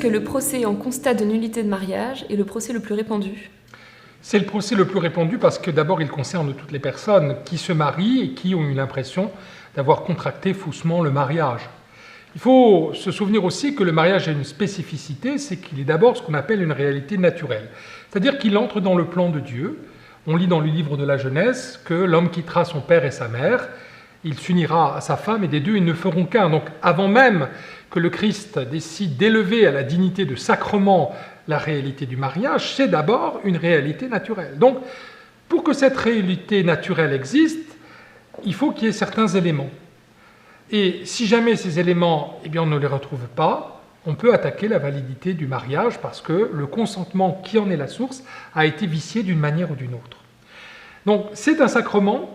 que le procès en constat de nullité de mariage est le procès le plus répandu? C'est le procès le plus répandu parce que d'abord il concerne toutes les personnes qui se marient et qui ont eu l'impression d'avoir contracté faussement le mariage. Il faut se souvenir aussi que le mariage a une spécificité, c'est qu'il est d'abord ce qu'on appelle une réalité naturelle. C'est-à-dire qu'il entre dans le plan de Dieu. On lit dans le livre de la Genèse que l'homme quittera son père et sa mère, il s'unira à sa femme et des deux ils ne feront qu'un. Donc avant même que le Christ décide d'élever à la dignité de sacrement la réalité du mariage, c'est d'abord une réalité naturelle. Donc pour que cette réalité naturelle existe, il faut qu'il y ait certains éléments. Et si jamais ces éléments, on ne les retrouve pas, on peut attaquer la validité du mariage parce que le consentement qui en est la source a été vicié d'une manière ou d'une autre. Donc c'est un sacrement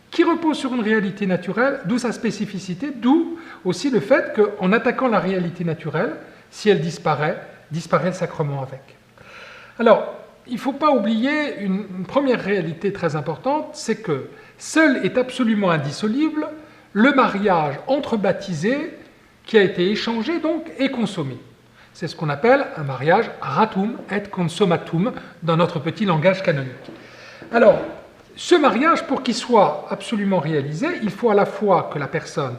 qui repose sur une réalité naturelle, d'où sa spécificité, d'où aussi le fait qu'en attaquant la réalité naturelle, si elle disparaît le sacrement avec. Alors, il ne faut pas oublier une première réalité très importante, c'est que seul est absolument indissoluble le mariage entre baptisés qui a été échangé donc et consommé. C'est ce qu'on appelle un mariage ratum et consummatum dans notre petit langage canonique. Alors, ce mariage, pour qu'il soit absolument réalisé, il faut à la fois que la personne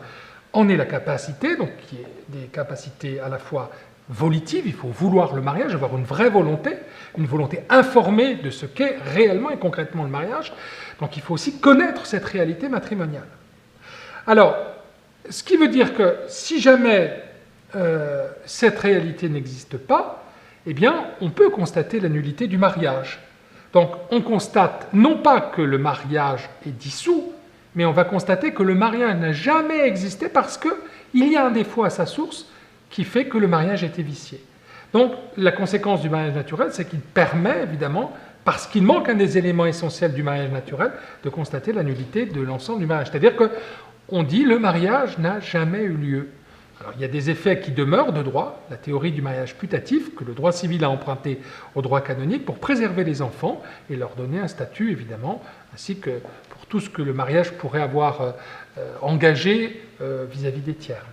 en ait la capacité, donc qu'il y ait des capacités à la fois volitives, il faut vouloir le mariage, avoir une vraie volonté, une volonté informée de ce qu'est réellement et concrètement le mariage. Donc il faut aussi connaître cette réalité matrimoniale. Alors, ce qui veut dire que si jamais cette réalité n'existe pas, on peut constater la nullité du mariage. Donc, on constate non pas que le mariage est dissous, mais on va constater que le mariage n'a jamais existé parce qu'il y a un défaut à sa source qui fait que le mariage était vicié. Donc, la conséquence du mariage naturel, c'est qu'il permet, évidemment, parce qu'il manque un des éléments essentiels du mariage naturel, de constater la nullité de l'ensemble du mariage. C'est-à-dire qu'on dit que le mariage n'a jamais eu lieu. Alors, il y a des effets qui demeurent de droit, la théorie du mariage putatif, que le droit civil a emprunté au droit canonique pour préserver les enfants et leur donner un statut, évidemment, ainsi que pour tout ce que le mariage pourrait avoir engagé vis-à-vis des tiers.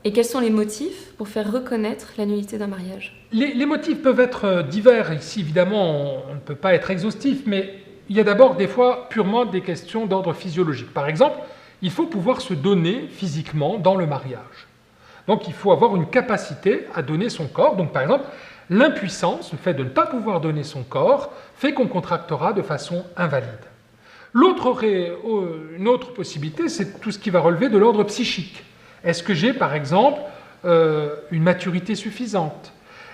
Et quels sont les motifs pour faire reconnaître la nullité d'un mariage? Les motifs peuvent être divers. Ici, évidemment, on ne peut pas être exhaustif, mais il y a d'abord des fois purement des questions d'ordre physiologique. Par exemple, il faut pouvoir se donner physiquement dans le mariage. Donc il faut avoir une capacité à donner son corps. Donc par exemple, l'impuissance, le fait de ne pas pouvoir donner son corps, fait qu'on contractera de façon invalide. Une autre possibilité, c'est tout ce qui va relever de l'ordre psychique. Est-ce que j'ai par exemple une maturité suffisante?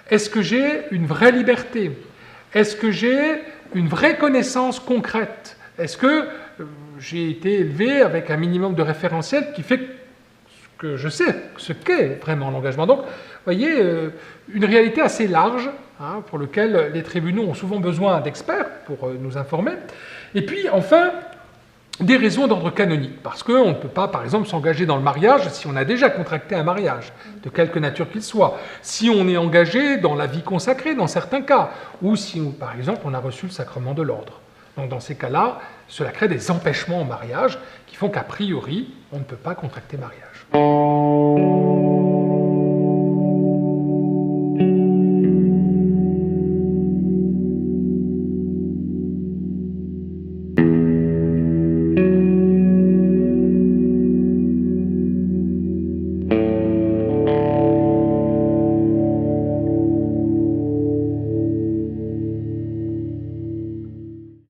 Est-ce que j'ai une vraie liberté? Est-ce que j'ai une vraie connaissance concrète? Est-ce que j'ai été élevé avec un minimum de référentiel qui fait que je sais ce qu'est vraiment l'engagement. Donc, vous voyez, une réalité assez large, pour laquelle les tribunaux ont souvent besoin d'experts pour nous informer. Et puis, enfin, des raisons d'ordre canonique, parce qu'on ne peut pas, par exemple, s'engager dans le mariage si on a déjà contracté un mariage, de quelque nature qu'il soit, si on est engagé dans la vie consacrée, dans certains cas, ou si, par exemple, on a reçu le sacrement de l'ordre. Donc dans ces cas-là, cela crée des empêchements au mariage qui font qu'a priori, on ne peut pas contracter mariage.